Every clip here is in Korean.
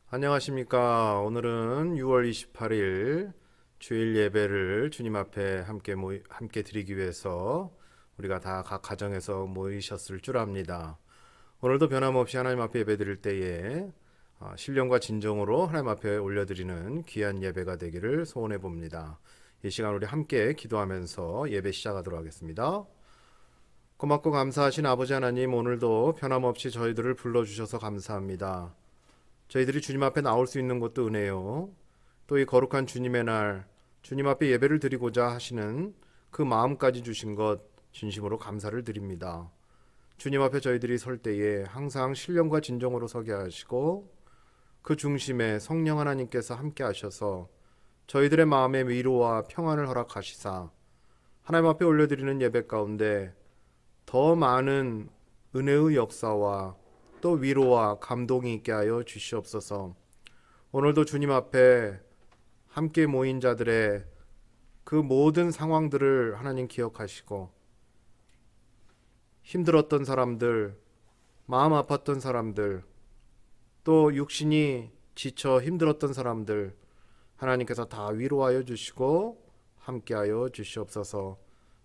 안녕하십니까. 오늘은 6월 28일 주일 예배를 주님 앞에 함께 드리기 위해서 우리가 다 각 가정에서 모이셨을 줄 압니다. 오늘도 변함없이 하나님 앞에 예배 드릴 때에 신령과 진정으로 하나님 앞에 올려드리는 귀한 예배가 되기를 소원해 봅니다. 이 시간 우리 함께 기도하면서 예배 시작하도록 하겠습니다. 고맙고 감사하신 아버지 하나님, 오늘도 변함없이 저희들을 불러주셔서 감사합니다. 저희들이 주님 앞에 나올 수 있는 것도 은혜요. 또 이 거룩한 주님의 날, 주님 앞에 예배를 드리고자 하시는 그 마음까지 주신 것 진심으로 감사를 드립니다. 주님 앞에 저희들이 설 때에 항상 신령과 진정으로 서게 하시고 그 중심에 성령 하나님께서 함께 하셔서 저희들의 마음의 위로와 평안을 허락하시사 하나님 앞에 올려드리는 예배 가운데 더 많은 은혜의 역사와 또 위로와 감동이 있게 하여 주시옵소서. 오늘도 주님 앞에 함께 모인 자들의 그 모든 상황들을 하나님 기억하시고 힘들었던 사람들, 마음 아팠던 사람들, 또 육신이 지쳐 힘들었던 사람들 하나님께서 다 위로하여 주시고 함께하여 주시옵소서.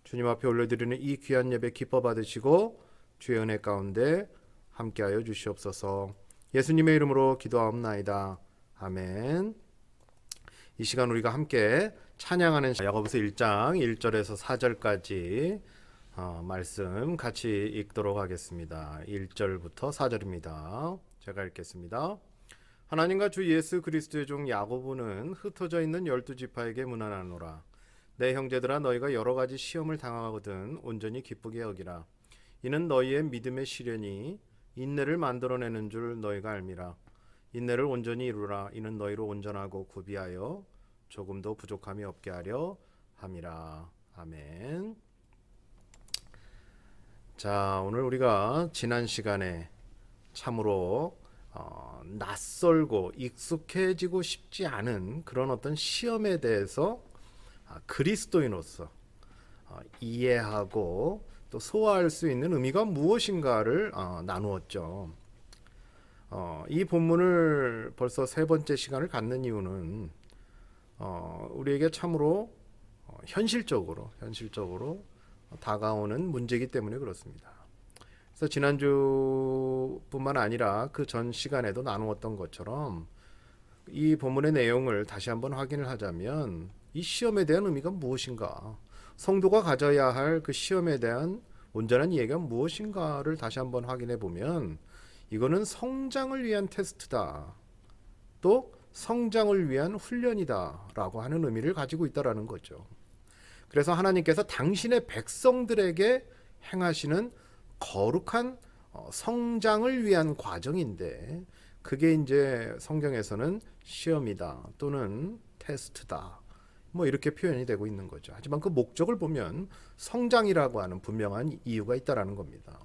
주님 앞에 올려드리는 이 귀한 예배 기뻐 받으시고 주의 은혜 가운데 함께하여 주시옵소서. 예수님의 이름으로 기도하옵나이다. 아멘. 이 시간 우리가 함께 찬양하는 야고보서 1장 1절에서 4절까지 말씀 같이 읽도록 하겠습니다. 1절부터 4절입니다. 제가 읽겠습니다. 하나님과 주 예수 그리스도의 종 야고보는 흩어져 있는 12지파에게 문안하노라. 내 형제들아, 너희가 여러 가지 시험을 당하거든 온전히 기쁘게 여기라. 이는 너희의 믿음의 시련이 인내를 만들어내는 줄 너희가 알미라. 인내를 온전히 이루라. 이는 너희로 온전하고 구비하여 조금도 부족함이 없게 하려 함이라. 아멘. 자, 오늘 우리가 지난 시간에 참으로 낯설고 익숙해지고 싶지 않은 그런 어떤 시험에 대해서 그리스도인으로서 이해하고 또 소화할 수 있는 의미가 무엇인가를 나누었죠. 이 본문을 벌써 세 번째 시간을 갖는 이유는 우리에게 참으로 현실적으로 다가오는 문제이기 때문에 그렇습니다. 그래서 지난주뿐만 아니라 그 전 시간에도 나누었던 것처럼 이 본문의 내용을 다시 한번 확인을 하자면 이 시험에 대한 의미가 무엇인가, 성도가 가져야 할 그 시험에 대한 온전한 이해가 무엇인가를 다시 한번 확인해 보면 이거는 성장을 위한 테스트다, 또 성장을 위한 훈련이다 라고 하는 의미를 가지고 있다라는 거죠. 그래서 하나님께서 당신의 백성들에게 행하시는 거룩한 성장을 위한 과정인데, 그게 이제 성경에서는 시험이다 또는 테스트다 뭐 이렇게 표현이 되고 있는 거죠. 하지만 그 목적을 보면 성장이라고 하는 분명한 이유가 있다라는 겁니다.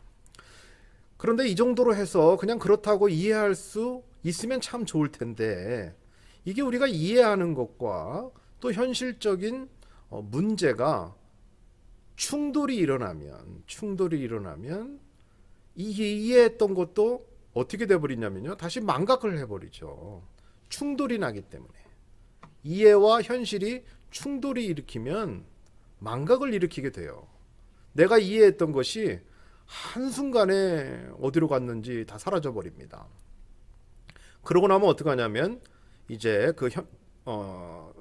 그런데 이 정도로 해서 그냥 그렇다고 이해할 수 있으면 참 좋을 텐데, 이게 우리가 이해하는 것과 또 현실적인 문제가 충돌이 일어나면 이해했던 것도 어떻게 돼버리냐면요, 다시 망각을 해버리죠. 충돌이 나기 때문에. 이해와 현실이 충돌이 일으키면 망각을 일으키게 돼요. 내가 이해했던 것이 한순간에 어디로 갔는지 다 사라져 버립니다. 그러고 나면 어떻게 하냐면 이제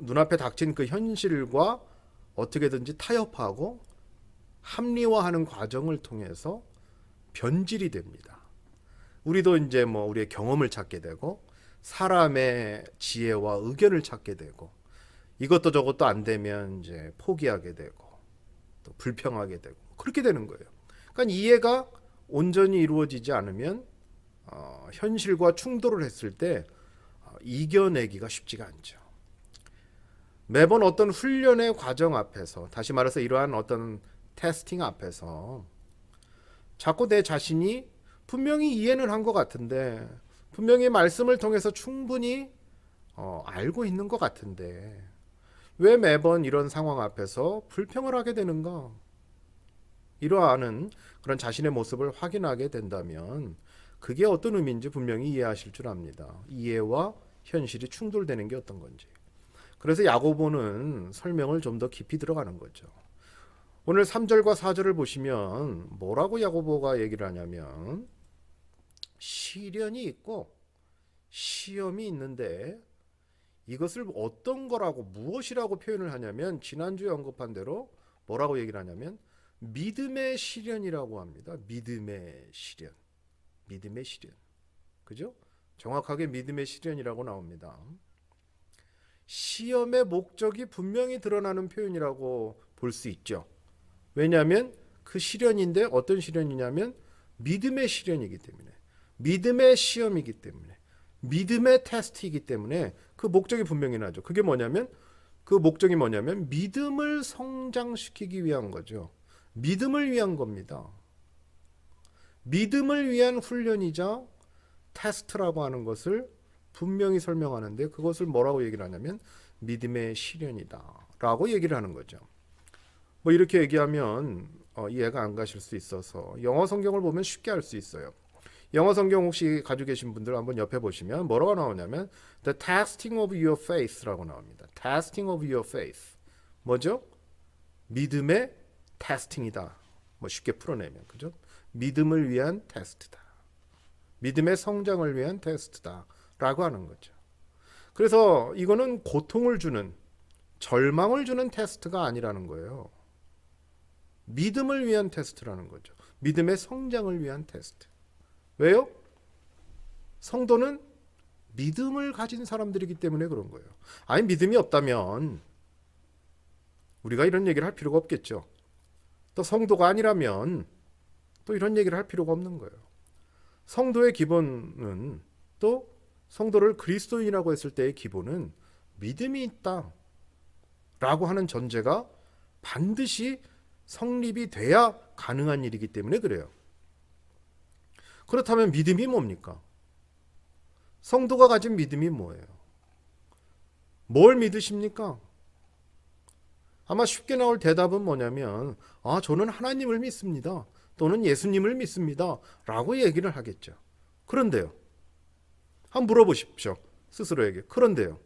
눈앞에 닥친 그 현실과 어떻게든지 타협하고 합리화하는 과정을 통해서 변질이 됩니다. 우리도 이제 우리의 경험을 찾게 되고 사람의 지혜와 의견을 찾게 되고 이것도 저것도 안 되면 이제 포기하게 되고 또 불평하게 되고 그렇게 되는 거예요. 그러니까 이해가 온전히 이루어지지 않으면 현실과 충돌을 했을 때 이겨내기가 쉽지가 않죠. 매번 어떤 훈련의 과정 앞에서, 다시 말해서 이러한 어떤 테스팅 앞에서 자꾸 내 자신이 분명히 이해는 한 것 같은데, 분명히 말씀을 통해서 충분히 알고 있는 것 같은데 왜 매번 이런 상황 앞에서 불평을 하게 되는가? 이러한 그런 자신의 모습을 확인하게 된다면 그게 어떤 의미인지 분명히 이해하실 줄 압니다. 이해와 현실이 충돌되는 게 어떤 건지. 그래서 야고보는 설명을 좀 더 깊이 들어가는 거죠. 오늘 3절과 4절을 보시면 뭐라고 야고보가 얘기를 하냐면 시련이 있고 시험이 있는데 이것을 어떤 거라고 무엇이라고 표현을 하냐면 지난주에 언급한 대로 뭐라고 얘기를 하냐면 믿음의 시련이라고 합니다. 믿음의 시련. 믿음의 시련. 그죠? 정확하게 믿음의 시련이라고 나옵니다. 시험의 목적이 분명히 드러나는 표현이라고 볼 수 있죠. 왜냐하면 그 시련인데 어떤 시련이냐면 믿음의 시련이기 때문에 믿음의 시험이기 때문에 믿음의 테스트이기 때문에 그 목적이 분명히 나죠. 그게 뭐냐면 그 목적이 뭐냐면 믿음을 성장시키기 위한 거죠. 믿음을 위한 겁니다. 믿음을 위한 훈련이자 테스트라고 하는 것을 분명히 설명하는데 그것을 뭐라고 얘기를 하냐면 믿음의 시련이다 라고 얘기를 하는 거죠. 뭐 이렇게 얘기하면 이해가 안 가실 수 있어서 영어 성경을 보면 쉽게 알 수 있어요. 영어 성경 혹시 가지고 계신 분들 한번 옆에 보시면 뭐라고 나오냐면 The testing of your faith라고 나옵니다. Testing of your faith. 뭐죠? 믿음의 테스팅이다. 뭐 쉽게 풀어내면 그죠? 믿음을 위한 테스트다. 믿음의 성장을 위한 테스트다. 라고 하는 거죠. 그래서 이거는 고통을 주는 절망을 주는 테스트가 아니라는 거예요. 믿음을 위한 테스트라는 거죠. 믿음의 성장을 위한 테스트. 왜요? 성도는 믿음을 가진 사람들이기 때문에 그런 거예요. 아니 믿음이 없다면 우리가 이런 얘기를 할 필요가 없겠죠. 또 성도가 아니라면 또 이런 얘기를 할 필요가 없는 거예요. 성도의 기본은 또 성도를 그리스도인이라고 했을 때의 기본은 믿음이 있다 라고 하는 전제가 반드시 성립이 돼야 가능한 일이기 때문에 그래요. 그렇다면 믿음이 뭡니까? 성도가 가진 믿음이 뭐예요? 뭘 믿으십니까? 아마 쉽게 나올 대답은 뭐냐면 저는 하나님을 믿습니다. 또는 예수님을 믿습니다. 라고 얘기를 하겠죠. 그런데요. 한번 물어보십시오. 스스로에게. 그런데요.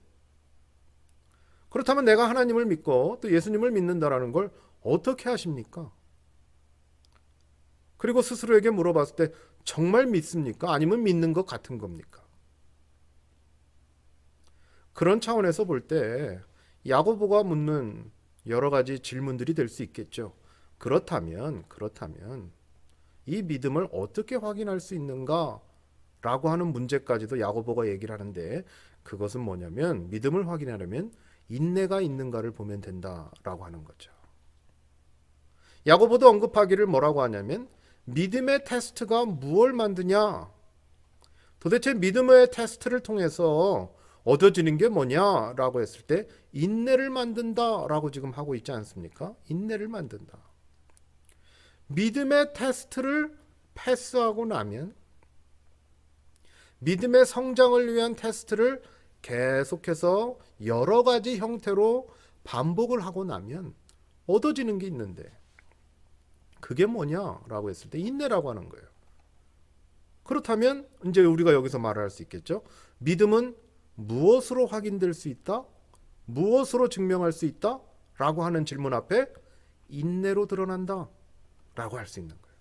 그렇다면 내가 하나님을 믿고 또 예수님을 믿는다라는 걸 어떻게 하십니까? 그리고 스스로에게 물어봤을 때 정말 믿습니까? 아니면 믿는 것 같은 겁니까? 그런 차원에서 볼 때 야고보가 묻는 여러 가지 질문들이 될 수 있겠죠. 그렇다면 이 믿음을 어떻게 확인할 수 있는가? 라고 하는 문제까지도 야고보가 얘기를 하는데 그것은 뭐냐면 믿음을 확인하려면 인내가 있는가를 보면 된다라고 하는 거죠. 야고보도 언급하기를 뭐라고 하냐면 믿음의 테스트가 무엇을 만드냐? 도대체 믿음의 테스트를 통해서 얻어지는 게 뭐냐라고 했을 때 인내를 만든다라고 지금 하고 있지 않습니까? 인내를 만든다. 믿음의 테스트를 패스하고 나면 믿음의 성장을 위한 테스트를 계속해서 여러 가지 형태로 반복을 하고 나면 얻어지는 게 있는데 그게 뭐냐라고 했을 때 인내라고 하는 거예요. 그렇다면 이제 우리가 여기서 말할 수 있겠죠. 믿음은 무엇으로 확인될 수 있다? 무엇으로 증명할 수 있다? 라고 하는 질문 앞에 인내로 드러난다 라고 할 수 있는 거예요.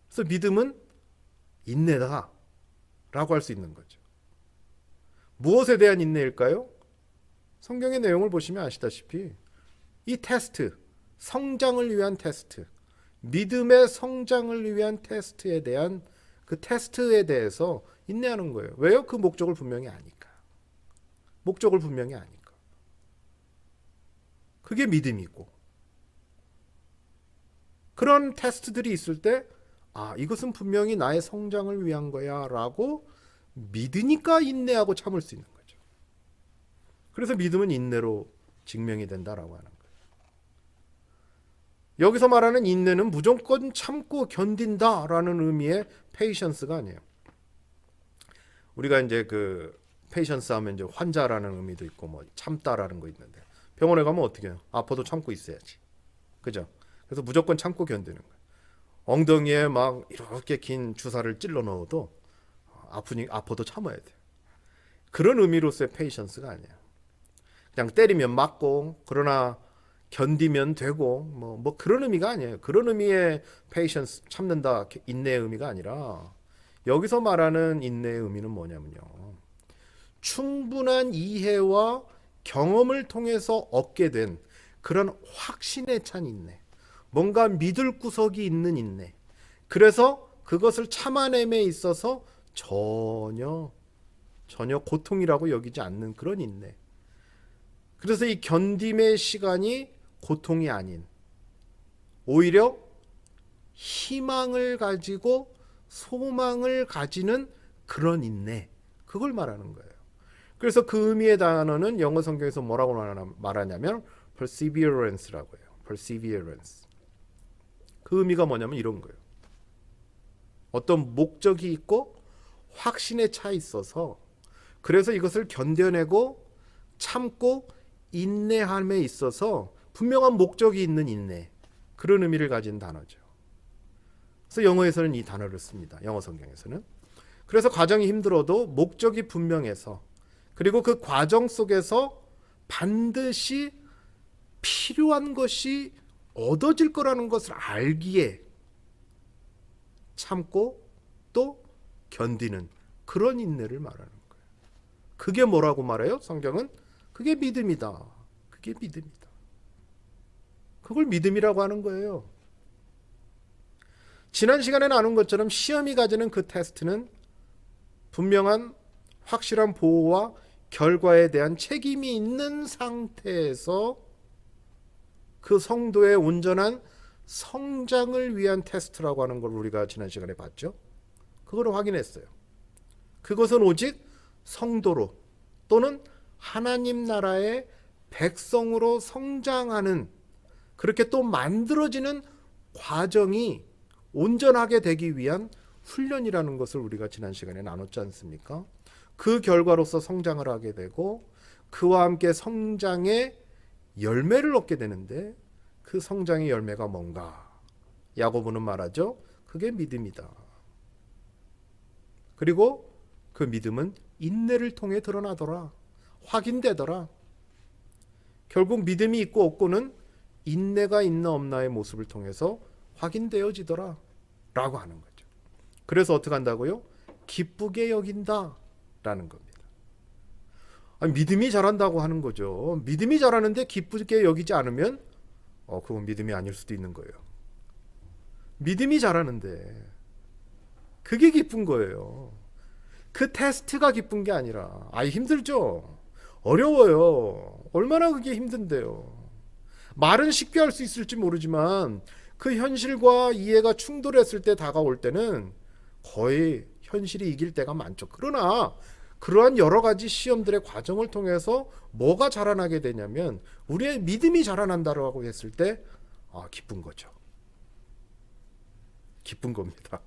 그래서 믿음은 인내다 라고 할 수 있는 거죠. 무엇에 대한 인내일까요? 성경의 내용을 보시면 아시다시피 이 테스트, 성장을 위한 테스트, 믿음의 성장을 위한 테스트에 대한 그 테스트에 대해서 인내하는 거예요. 왜요? 그 목적을 분명히 아니까. 목적을 분명히 아니까. 그게 믿음이고. 그런 테스트들이 있을 때 이것은 분명히 나의 성장을 위한 거야 라고 믿으니까 인내하고 참을 수 있는 거죠. 그래서 믿음은 인내로 증명이 된다라고 하는 거예요. 여기서 말하는 인내는 무조건 참고 견딘다라는 의미의 페이션스가 아니에요. 우리가 이제 그 페이션스 하면 이제 환자라는 의미도 있고 뭐 참다라는 거 있는데 병원에 가면 어떻게 해요? 아파도 참고 있어야지. 그죠? 그래서 무조건 참고 견디는 거예요. 엉덩이에 막 이렇게 긴 주사를 찔러 넣어도 아파도 참아야 돼요. 그런 의미로서의 페이션스가 아니에요. 그냥 때리면 맞고 그러나 견디면 되고 뭐 그런 의미가 아니에요. 그런 의미의 페이션스, 참는다, 인내의 의미가 아니라 여기서 말하는 인내의 의미는 뭐냐면요. 충분한 이해와 경험을 통해서 얻게 된 그런 확신에 찬 인내. 뭔가 믿을 구석이 있는 인내. 그래서 그것을 참아냄에 있어서 전혀 고통이라고 여기지 않는 그런 인내. 그래서 이 견딤의 시간이 고통이 아닌 오히려 희망을 가지고 소망을 가지는 그런 인내. 그걸 말하는 거예요. 그래서 그 의미의 단어는 영어 성경에서 뭐라고 말하냐면 perseverance라고 해요. perseverance. 그 의미가 뭐냐면 이런 거예요. 어떤 목적이 있고 확신에 차 있어서 그래서 이것을 견뎌내고 참고 인내함에 있어서 분명한 목적이 있는 인내. 그런 의미를 가진 단어죠. 그래서 영어에서는 이 단어를 씁니다. 영어 성경에서는. 그래서 과정이 힘들어도 목적이 분명해서 그리고 그 과정 속에서 반드시 필요한 것이 얻어질 거라는 것을 알기에 참고 또 견디는 그런 인내를 말하는 거예요. 그게 뭐라고 말해요? 성경은 그게 믿음이다. 그게 믿음이다. 그걸 믿음이라고 하는 거예요. 지난 시간에 나눈 것처럼 시험이 가지는 그 테스트는 분명한 확실한 보호와 결과에 대한 책임이 있는 상태에서 그 성도의 온전한 성장을 위한 테스트라고 하는 걸 우리가 지난 시간에 봤죠. 그걸 확인했어요. 그것은 오직 성도로 또는 하나님 나라의 백성으로 성장하는 그렇게 또 만들어지는 과정이 온전하게 되기 위한 훈련이라는 것을 우리가 지난 시간에 나눴지 않습니까? 그 결과로서 성장을 하게 되고 그와 함께 성장의 열매를 얻게 되는데 그 성장의 열매가 뭔가? 야고보는 말하죠. 그게 믿음이다. 그리고 그 믿음은 인내를 통해 드러나더라. 확인되더라. 결국 믿음이 있고 없고는 인내가 있나 없나의 모습을 통해서 확인되어지더라 라고 하는 거죠. 그래서 어떻게 한다고요? 기쁘게 여긴다 라는 겁니다. 아니, 믿음이 자란다고 하는 거죠. 믿음이 자라는데 기쁘게 여기지 않으면 그건 믿음이 아닐 수도 있는 거예요. 믿음이 자라는데 그게 기쁜 거예요. 그 테스트가 기쁜 게 아니라 힘들죠. 어려워요. 얼마나 그게 힘든데요. 말은 쉽게 할 수 있을지 모르지만 그 현실과 이해가 충돌했을 때 다가올 때는 거의 현실이 이길 때가 많죠. 그러나 그러한 여러 가지 시험들의 과정을 통해서 뭐가 자라나게 되냐면 우리의 믿음이 자라난다고 했을 때 기쁜 거죠. 기쁜 겁니다.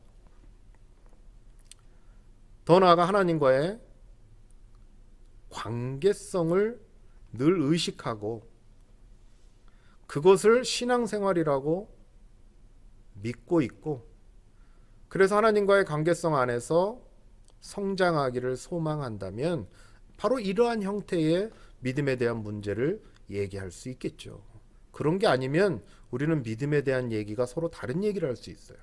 더 나아가 하나님과의 관계성을 늘 의식하고 그것을 신앙생활이라고 믿고 있고 그래서 하나님과의 관계성 안에서 성장하기를 소망한다면 바로 이러한 형태의 믿음에 대한 문제를 얘기할 수 있겠죠. 그런 게 아니면 우리는 믿음에 대한 얘기가 서로 다른 얘기를 할 수 있어요.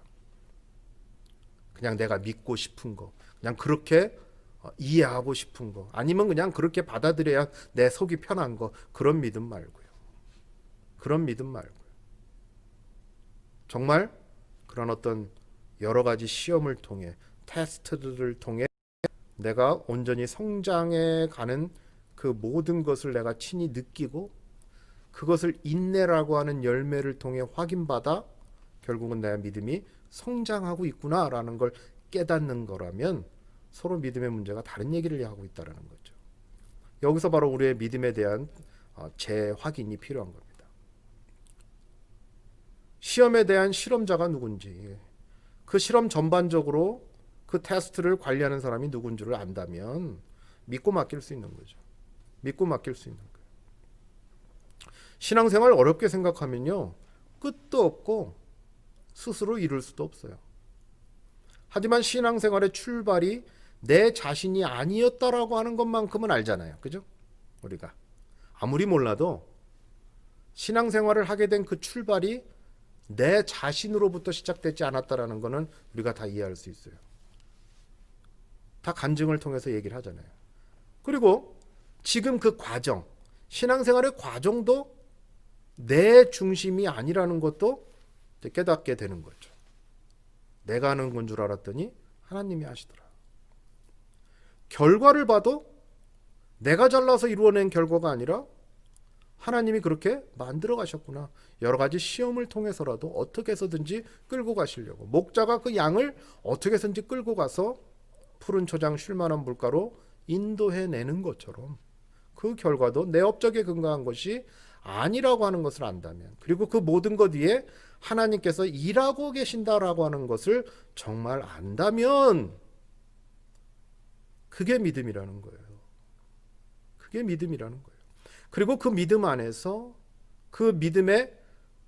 그냥 내가 믿고 싶은 거, 그냥 그렇게 이해하고 싶은 거, 아니면 그냥 그렇게 받아들여야 내 속이 편한 거, 그런 믿음 말고요. 그런 믿음 말고요. 정말 그런 어떤 여러 가지 시험을 통해 테스트들을 통해 내가 온전히 성장해 가는 그 모든 것을 내가 친히 느끼고 그것을 인내라고 하는 열매를 통해 확인받아 결국은 내 믿음이 성장하고 있구나라는 걸 깨닫는 거라면 서로 믿음의 문제가 다른 얘기를 하고 있다는 거죠. 여기서 바로 우리의 믿음에 대한 재확인이 필요한 겁니다. 시험에 대한 실험자가 누군지 그 실험 전반적으로 그 테스트를 관리하는 사람이 누군 줄을 안다면 믿고 맡길 수 있는 거죠. 믿고 맡길 수 있는 거예요. 신앙생활 어렵게 생각하면요 끝도 없고 스스로 이룰 수도 없어요. 하지만 신앙생활의 출발이 내 자신이 아니었다라고 하는 것만큼은 알잖아요. 그죠? 우리가 아무리 몰라도 신앙생활을 하게 된 그 출발이 내 자신으로부터 시작되지 않았다라는 것은 우리가 다 이해할 수 있어요. 다 간증을 통해서 얘기를 하잖아요. 그리고 지금 그 과정, 신앙생활의 과정도 내 중심이 아니라는 것도 깨닫게 되는 거죠. 내가 하는 건 줄 알았더니 하나님이 하시더라. 결과를 봐도 내가 잘나서 이루어낸 결과가 아니라 하나님이 그렇게 만들어 가셨구나. 여러 가지 시험을 통해서라도 어떻게 해서든지 끌고 가시려고. 목자가 그 양을 어떻게 해서든지 끌고 가서 푸른 초장 쉴만한 물가로 인도해내는 것처럼 그 결과도 내 업적에 근거한 것이 아니라고 하는 것을 안다면, 그리고 그 모든 것 위에 하나님께서 일하고 계신다라고 하는 것을 정말 안다면 그게 믿음이라는 거예요. 그게 믿음이라는 거예요. 그리고 그 믿음 안에서 그 믿음의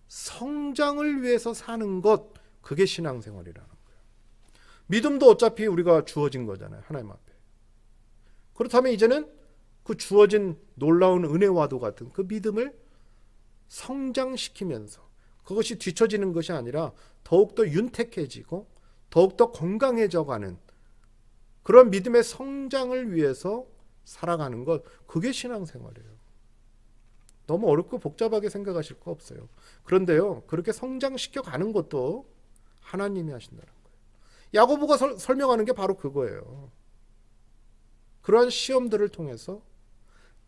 성장을 위해서 사는 것, 그게 신앙생활이라는 거예요. 믿음도 어차피 우리가 주어진 거잖아요. 하나님 앞에. 그렇다면 이제는 그 주어진 놀라운 은혜와도 같은 그 믿음을 성장시키면서 그것이 뒤처지는 것이 아니라 더욱더 윤택해지고 더욱더 건강해져가는 그런 믿음의 성장을 위해서 살아가는 것, 그게 신앙생활이에요. 너무 어렵고 복잡하게 생각하실 거 없어요. 그런데요, 그렇게 성장시켜 가는 것도 하나님이 하신다는 거예요. 야고보가 설명하는 게 바로 그거예요. 그러한 시험들을 통해서,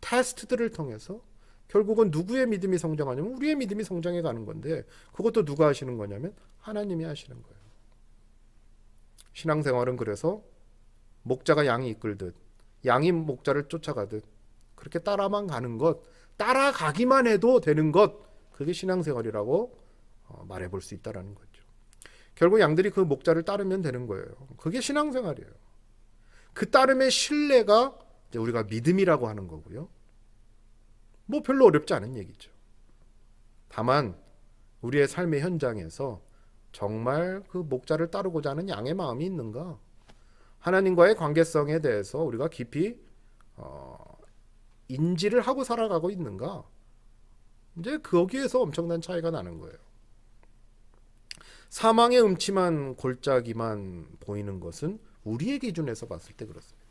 테스트들을 통해서 결국은 누구의 믿음이 성장하냐면 우리의 믿음이 성장해 가는 건데, 그것도 누가 하시는 거냐면 하나님이 하시는 거예요. 신앙생활은 그래서 목자가 양이 이끌듯 양이 목자를 쫓아가듯 그렇게 따라만 가는 것, 따라가기만 해도 되는 것, 그게 신앙생활이라고 말해볼 수 있다는 거죠. 결국 양들이 그 목자를 따르면 되는 거예요. 그게 신앙생활이에요. 그 따름의 신뢰가 이제 우리가 믿음이라고 하는 거고요. 뭐 별로 어렵지 않은 얘기죠. 다만 우리의 삶의 현장에서 정말 그 목자를 따르고자 하는 양의 마음이 있는가? 하나님과의 관계성에 대해서 우리가 깊이 인지를 하고 살아가고 있는가? 이제 거기에서 엄청난 차이가 나는 거예요. 사망의 음침한 골짜기만 보이는 것은 우리의 기준에서 봤을 때 그렇습니다.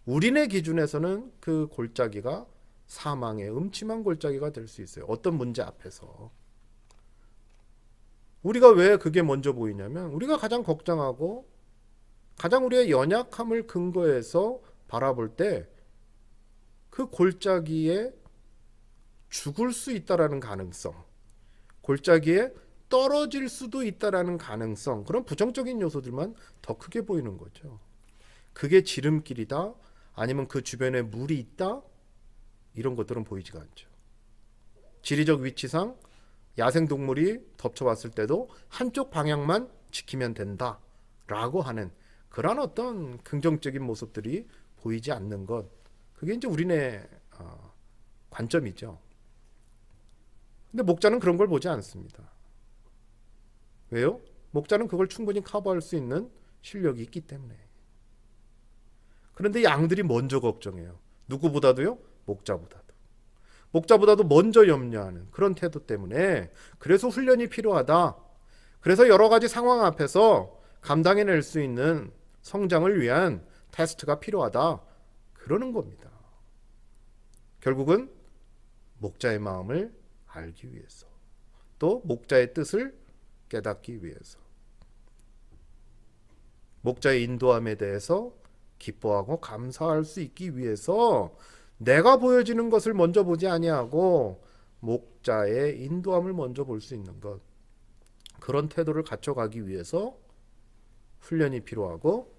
우리네 기준에서는 그 골짜기가 사망의 음침한 골짜기가 될 수 있어요. 어떤 문제 앞에서. 우리가 왜 그게 먼저 보이냐면 우리가 가장 걱정하고 가장 우리의 연약함을 근거해서 바라볼 때 그 골짜기에 죽을 수 있다라는 가능성, 골짜기에 떨어질 수도 있다라는 가능성, 그런 부정적인 요소들만 더 크게 보이는 거죠. 그게 지름길이다, 아니면 그 주변에 물이 있다, 이런 것들은 보이지가 않죠. 지리적 위치상 야생동물이 덮쳐왔을 때도 한쪽 방향만 지키면 된다라고 하는 그런 어떤 긍정적인 모습들이 보이지 않는 것, 그게 이제 우리네 관점이죠. 근데 목자는 그런 걸 보지 않습니다. 왜요? 목자는 그걸 충분히 커버할 수 있는 실력이 있기 때문에. 그런데 양들이 먼저 걱정해요. 누구보다도요? 목자보다도. 목자보다도 먼저 염려하는 그런 태도 때문에, 그래서 훈련이 필요하다. 그래서 여러 가지 상황 앞에서 감당해낼 수 있는 성장을 위한 테스트가 필요하다. 그러는 겁니다. 결국은 목자의 마음을 알기 위해서, 또 목자의 뜻을 깨닫기 위해서, 목자의 인도함에 대해서 기뻐하고 감사할 수 있기 위해서 내가 보여지는 것을 먼저 보지 아니하고 목자의 인도함을 먼저 볼 수 있는 것, 그런 태도를 갖춰가기 위해서 훈련이 필요하고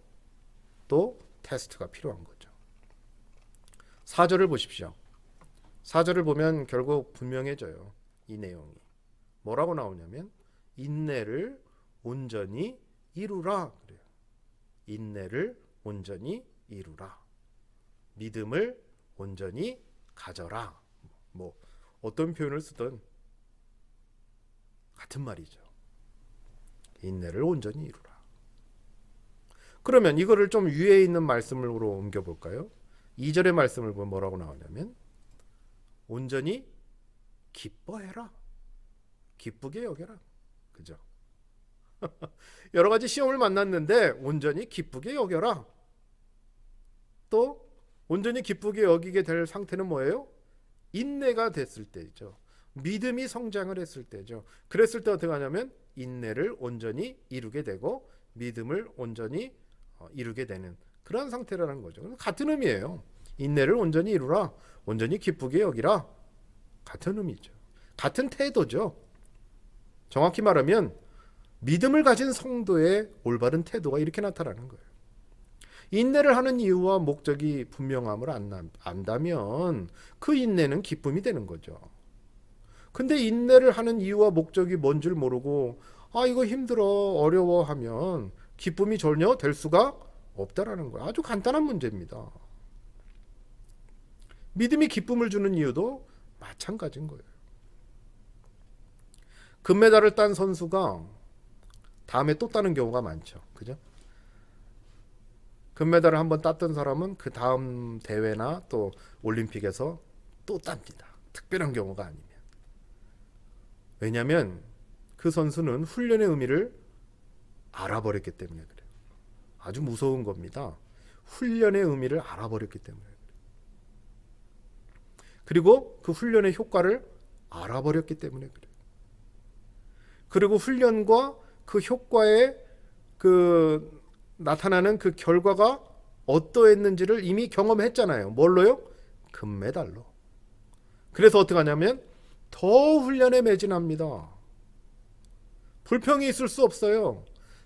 또 테스트가 필요한 거죠. 4절을 보십시오. 4절을 보면 결국 분명해져요. 이 내용이 뭐라고 나오냐면 인내를 온전히 이루라 그래요. 인내를 온전히 이루라. 믿음을 온전히 가져라. 뭐 어떤 표현을 쓰든 같은 말이죠. 인내를 온전히 이루라. 그러면 이거를 좀 위에 있는 말씀으로 옮겨볼까요? 2절의 말씀을 보면 뭐라고 나오냐면 온전히 기뻐해라. 기쁘게 여겨라. 그죠? 여러 가지 시험을 만났는데 온전히 기쁘게 여겨라. 또 온전히 기쁘게 여기게 될 상태는 뭐예요? 인내가 됐을 때죠. 믿음이 성장을 했을 때죠. 그랬을 때 어떻게 하냐면 인내를 온전히 이루게 되고 믿음을 온전히 이루게 되는 그런 상태라는 거죠. 같은 의미예요. 인내를 온전히 이루라. 온전히 기쁘게 여기라. 같은 의미죠. 같은 태도죠. 정확히 말하면 믿음을 가진 성도의 올바른 태도가 이렇게 나타나는 거예요. 인내를 하는 이유와 목적이 분명함을 안다면 그 인내는 기쁨이 되는 거죠. 근데 인내를 하는 이유와 목적이 뭔 줄 모르고 이거 힘들어 어려워하면 기쁨이 전혀 될 수가 없다라는 거예요. 아주 간단한 문제입니다. 믿음이 기쁨을 주는 이유도 마찬가지인 거예요. 금메달을 딴 선수가 다음에 또 따는 경우가 많죠. 그죠? 금메달을 한번 땄던 사람은 그 다음 대회나 또 올림픽에서 또 땁니다. 특별한 경우가 아니면. 왜냐하면 그 선수는 훈련의 의미를 알아버렸기 때문에 그래요. 아주 무서운 겁니다. 훈련의 의미를 알아버렸기 때문에 그래요. 그리고 그 훈련의 효과를 알아버렸기 때문에 그래요. 그리고 훈련과 그 효과의 그 나타나는 그 결과가 어떠했는지를 이미 경험했잖아요. 뭘로요? 금메달로. 그래서 어떻게 하냐면 더 훈련에 매진합니다. 불평이 있을 수 없어요.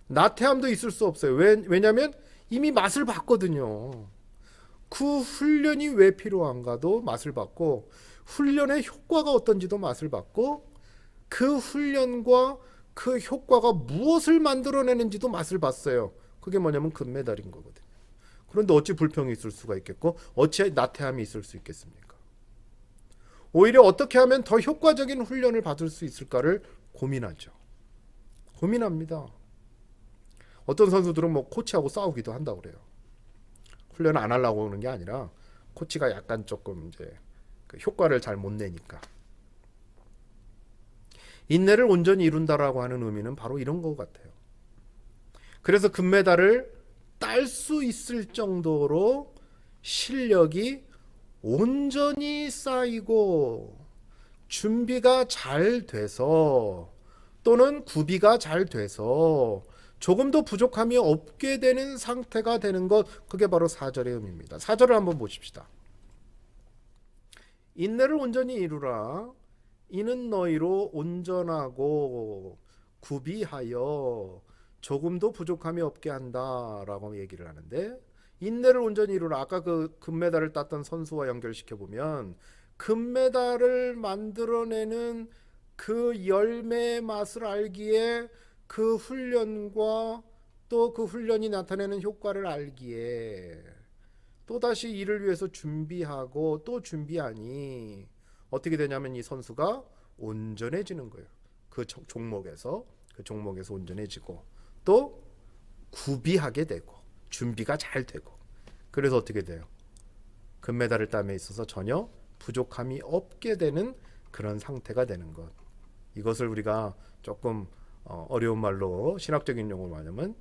나태함도 있을 수 없어요. 왜냐하면 이미 맛을 봤거든요. 그 훈련이 왜 필요한가도 맛을 봤고 훈련의 효과가 어떤지도 맛을 봤고 그 훈련과 그 효과가 무엇을 만들어내는지도 맛을 봤어요. 그게 뭐냐면 금메달인 거거든요. 그런데 어찌 불평이 있을 수가 있겠고 어찌 나태함이 있을 수 있겠습니까? 오히려 어떻게 하면 더 효과적인 훈련을 받을 수 있을까를 고민하죠. 고민합니다. 어떤 선수들은 뭐 코치하고 싸우기도 한다고 그래요. 훈련 안 하려고 하는 게 아니라 코치가 약간 조금 이제 그 효과를 잘 못 내니까. 인내를 온전히 이룬다라고 하는 의미는 바로 이런 것 같아요. 그래서 금메달을 딸 수 있을 정도로 실력이 온전히 쌓이고 준비가 잘 돼서 또는 구비가 잘 돼서 조금도 부족함이 없게 되는 상태가 되는 것, 그게 바로 4절의 의미입니다. 4절을 한번 보십시다. 인내를 온전히 이루라. 이는 너희로 온전하고 구비하여 조금도 부족함이 없게 한다라고 얘기를 하는데, 인내를 온전히 이루라. 아까 그 금메달을 땄던 선수와 연결시켜 보면 금메달을 만들어내는 그 열매의 맛을 알기에 그 훈련과 또 그 훈련이 나타내는 효과를 알기에 또다시 이를 위해서 준비하고 또 준비하니 어떻게 되냐면 이 선수가 온전해지는 거예요. 그 종목에서 온전해지고 또 구비하게 되고 준비가 잘 되고, 그래서 어떻게 돼요? 금메달을 땀에 있어서 전혀 부족함이 없게 되는 그런 상태가 되는 것. 이것을 우리가 조금 어려운 말로 신학적인 용어로 말하면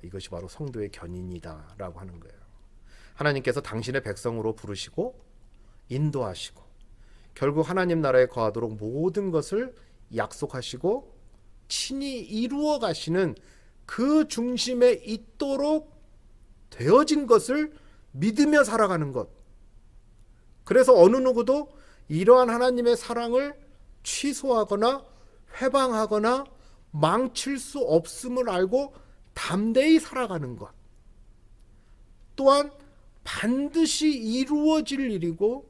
이것이 바로 성도의 견인이다라고 하는 거예요. 하나님께서 당신의 백성으로 부르시고 인도하시고 결국 하나님 나라에 거하도록 모든 것을 약속하시고 친히 이루어 가시는 그 중심에 있도록 되어진 것을 믿으며 살아가는 것. 그래서 어느 누구도 이러한 하나님의 사랑을 취소하거나 회방하거나 망칠 수 없음을 알고 담대히 살아가는 것. 또한 반드시 이루어질 일이고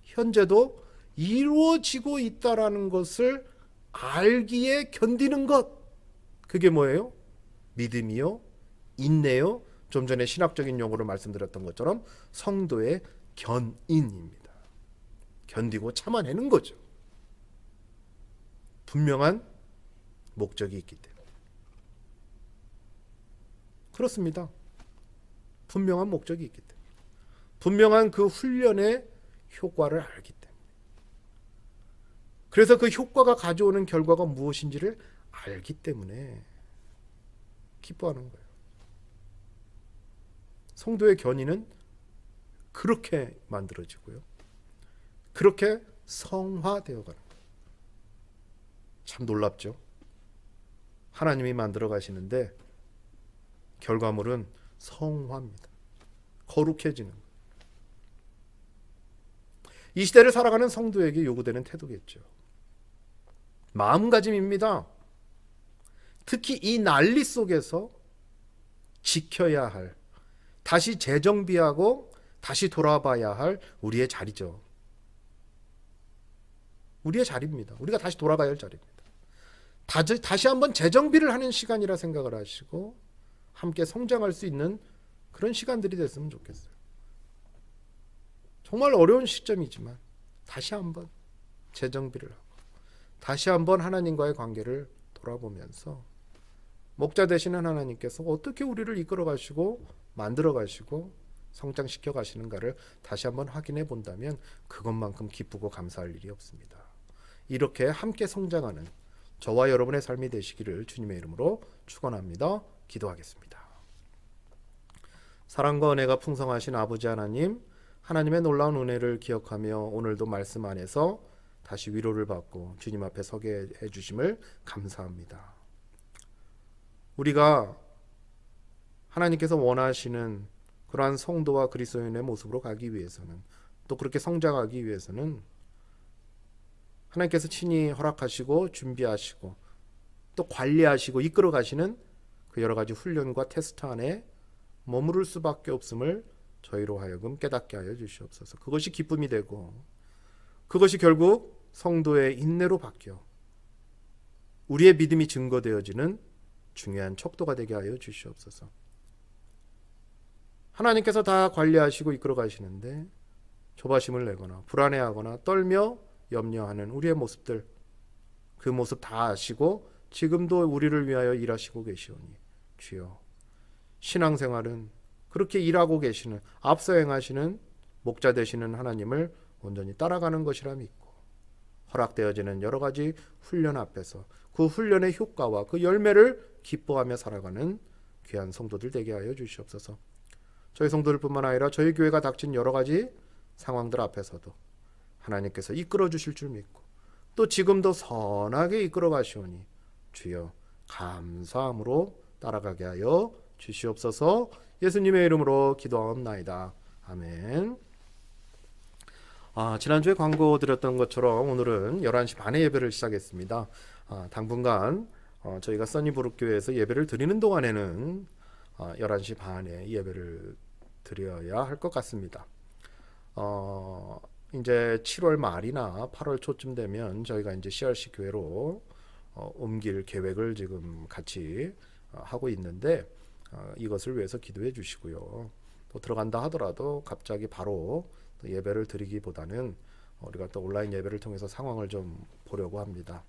현재도 이루어지고 있다라는 것을 알기에 견디는 것. 그게 뭐예요? 믿음이요, 인내요, 좀 전에 신학적인 용어로 말씀드렸던 것처럼 성도의 견인입니다. 견디고 참아내는 거죠. 분명한 목적이 있기 때문에. 그렇습니다. 분명한 목적이 있기 때문에, 분명한 그 훈련의 효과를 알기 때문에, 그래서 그 효과가 가져오는 결과가 무엇인지를 알기 때문에 기뻐하는 거예요. 성도의 견인은 그렇게 만들어지고요, 그렇게 성화되어 가는 거예요. 참 놀랍죠. 하나님이 만들어 가시는데 결과물은 성화입니다. 거룩해지는 거예요. 이 시대를 살아가는 성도에게 요구되는 태도겠죠. 마음가짐입니다. 특히 이 난리 속에서 지켜야 할, 다시 재정비하고 다시 돌아봐야 할 우리의 자리죠. 우리의 자리입니다. 우리가 다시 돌아가야 할 자리입니다. 다시 한번 재정비를 하는 시간이라 생각을 하시고 함께 성장할 수 있는 그런 시간들이 됐으면 좋겠어요. 정말 어려운 시점이지만 다시 한번 재정비를 하고 다시 한번 하나님과의 관계를 돌아보면서 목자 되시는 하나님께서 어떻게 우리를 이끌어 가시고 만들어 가시고 성장시켜 가시는가를 다시 한번 확인해 본다면 그것만큼 기쁘고 감사할 일이 없습니다. 이렇게 함께 성장하는 저와 여러분의 삶이 되시기를 주님의 이름으로 축원합니다. 기도하겠습니다. 사랑과 은혜가 풍성하신 아버지 하나님, 하나님의 놀라운 은혜를 기억하며 오늘도 말씀 안에서 다시 위로를 받고 주님 앞에 서게 해주심을 감사합니다. 우리가 하나님께서 원하시는 그러한 성도와 그리스도인의 모습으로 가기 위해서는, 또 그렇게 성장하기 위해서는 하나님께서 친히 허락하시고 준비하시고 또 관리하시고 이끌어 가시는 그 여러 가지 훈련과 테스트 안에 머무를 수밖에 없음을 저희로 하여금 깨닫게 하여 주시옵소서. 그것이 기쁨이 되고 그것이 결국 성도의 인내로 바뀌어 우리의 믿음이 증거되어지는 중요한 척도가 되게 하여 주시옵소서. 하나님께서 다 관리하시고 이끌어 가시는데 조바심을 내거나 불안해하거나 떨며 염려하는 우리의 모습들, 그 모습 다 아시고 지금도 우리를 위하여 일하시고 계시오니 주여, 신앙생활은 그렇게 일하고 계시는, 앞서 행하시는 목자 되시는 하나님을 온전히 따라가는 것이라 믿고 허락되어지는 여러 가지 훈련 앞에서 그 훈련의 효과와 그 열매를 기뻐하며 살아가는 귀한 성도들 되게 하여 주시옵소서. 저희 성도들뿐만 아니라 저희 교회가 닥친 여러 가지 상황들 앞에서도 하나님께서 이끌어 주실 줄 믿고 또 지금도 선하게 이끌어 가시오니 주여 감사함으로 따라가게 하여 주시옵소서. 예수님의 이름으로 기도하옵나이다. 아멘. 지난주에 광고 드렸던 것처럼 오늘은 11시 반에 예배를 시작했습니다. 당분간 저희가 써니브룩교회에서 예배를 드리는 동안에는 11시 반에 예배를 드려야 할 것 같습니다. 이제 7월 말이나 8월 초쯤 되면 저희가 이제 CRC 교회로 옮길 계획을 지금 같이 하고 있는데 이것을 위해서 기도해 주시고요. 또 들어간다 하더라도 갑자기 바로 예배를 드리기보다는 우리가 또 온라인 예배를 통해서 상황을 좀 보려고 합니다.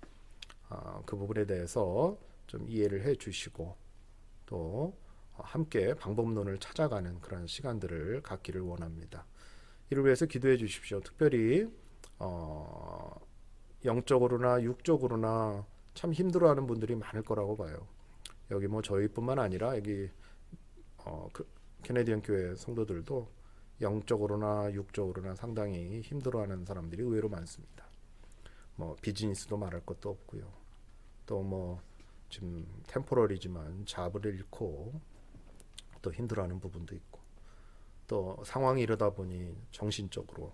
그 부분에 대해서 좀 이해를 해 주시고 또 함께 방법론을 찾아가는 그런 시간들을 갖기를 원합니다. 이를 위해서 기도해 주십시오. 특별히 영적으로나 육적으로나 참 힘들어하는 분들이 많을 거라고 봐요. 여기 뭐 저희뿐만 아니라 여기 캐네디언 교회 성도들도 영적으로나 육적으로나 상당히 힘들어하는 사람들이 의외로 많습니다. 뭐 비즈니스도 말할 것도 없고요. 또 뭐 지금 템포러리지만 잡을 잃고 또 힘들어하는 부분도 있고, 또 상황이 이러다 보니 정신적으로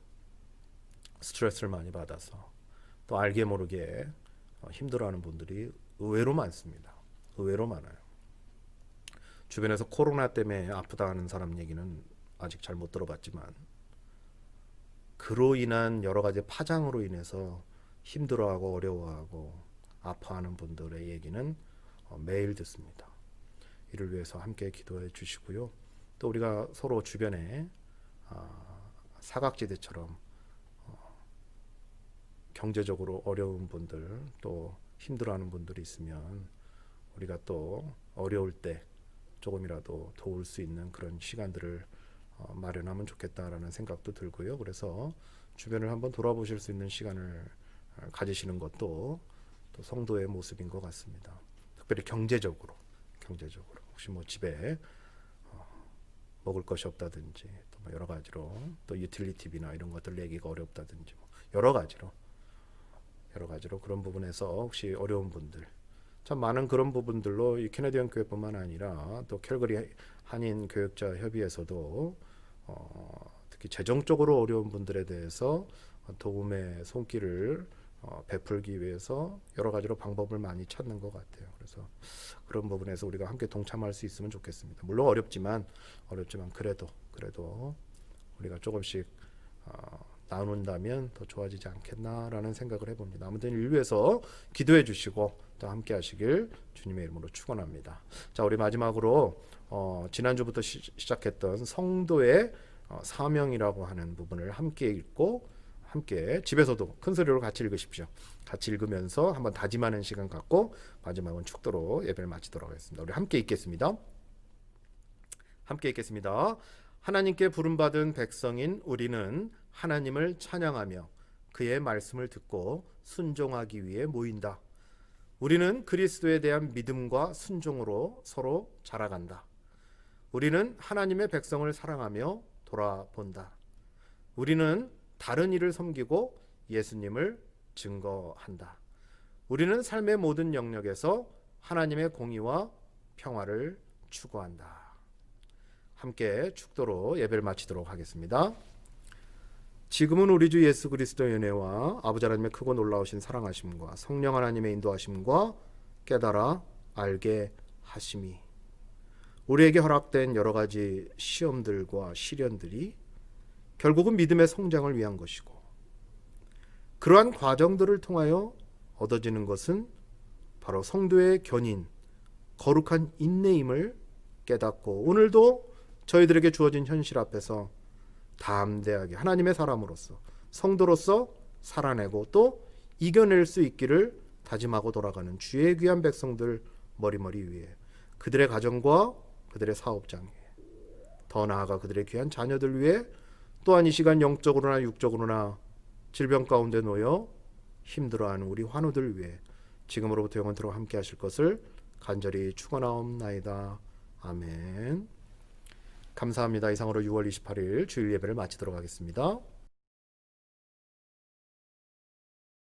스트레스를 많이 받아서 또 알게 모르게 힘들어하는 분들이 의외로 많습니다. 의외로 많아요. 주변에서 코로나 때문에 아프다 하는 사람 얘기는 아직 잘 못 들어봤지만 그로 인한 여러 가지 파장으로 인해서 힘들어하고 어려워하고 아파하는 분들의 얘기는 매일 듣습니다. 이를 위해서 함께 기도해 주시고요. 또 우리가 서로 주변에 사각지대처럼 경제적으로 어려운 분들 또 힘들어하는 분들이 있으면 우리가 또 어려울 때 조금이라도 도울 수 있는 그런 시간들을 마련하면 좋겠다라는 생각도 들고요. 그래서 주변을 한번 돌아보실 수 있는 시간을 가지시는 것도 또 성도의 모습인 것 같습니다. 특별히 경제적으로 혹시 뭐 집에 먹을 것이 없다든지 또 뭐 여러 가지로 또 유틸리티비나 이런 것들 내기가 어렵다든지 뭐 여러 가지로 그런 부분에서 혹시 어려운 분들 참 많은 그런 부분들로 이 캐나디언 교회뿐만 아니라 또 캘거리 한인 교역자 협의회에서도 특히 재정적으로 어려운 분들에 대해서 도움의 손길을 베풀기 위해서 여러 가지로 방법을 많이 찾는 것 같아요. 그래서 그런 부분에서 우리가 함께 동참할 수 있으면 좋겠습니다. 물론 어렵지만 그래도 우리가 조금씩 나눈다면 더 좋아지지 않겠나라는 생각을 해봅니다. 아무튼 인류에서 기도해 주시고 또 함께 하시길 주님의 이름으로 축원합니다. 자, 우리 마지막으로 지난주부터 시작했던 성도의 사명이라고 하는 부분을 함께 읽고 함께 집에서도 큰 소리로 같이 읽으십시오. 같이 읽으면서 한번 다짐하는 시간 갖고 마지막은 축도로 예배를 마치도록 하겠습니다. 우리 함께 읽겠습니다. 하나님께 부름받은 백성인 우리는 하나님을 찬양하며 그의 말씀을 듣고 순종하기 위해 모인다. 우리는 그리스도에 대한 믿음과 순종으로 서로 자라간다. 우리는 하나님의 백성을 사랑하며 돌아본다. 우리는 다른 이를 섬기고 예수님을 증거한다. 우리는 삶의 모든 영역에서 하나님의 공의와 평화를 추구한다. 함께 축도로 예배를 마치도록 하겠습니다. 지금은 우리 주 예수 그리스도의 은혜와 아버지 하나님의 크고 놀라우신 사랑하심과 성령 하나님의 인도하심과 깨달아 알게 하심이 우리에게 허락된 여러 가지 시험들과 시련들이 결국은 믿음의 성장을 위한 것이고 그러한 과정들을 통하여 얻어지는 것은 바로 성도의 견인, 거룩한 인내임을 깨닫고 오늘도 저희들에게 주어진 현실 앞에서 담대하게 하나님의 사람으로서 성도로서 살아내고 또 이겨낼 수 있기를 다짐하고 돌아가는 주의 귀한 백성들 머리머리 위에 그들의 가정과 그들의 사업장 위에 더 나아가 그들의 귀한 자녀들 위에 또한 이 시간 영적으로나 육적으로나 질병 가운데 놓여 힘들어하는 우리 환우들 위해 지금으로부터 영원토록 함께 하실 것을 간절히 축원하옵나이다. 아멘. 감사합니다. 이상으로 6월 28일 주일 예배를 마치도록 하겠습니다.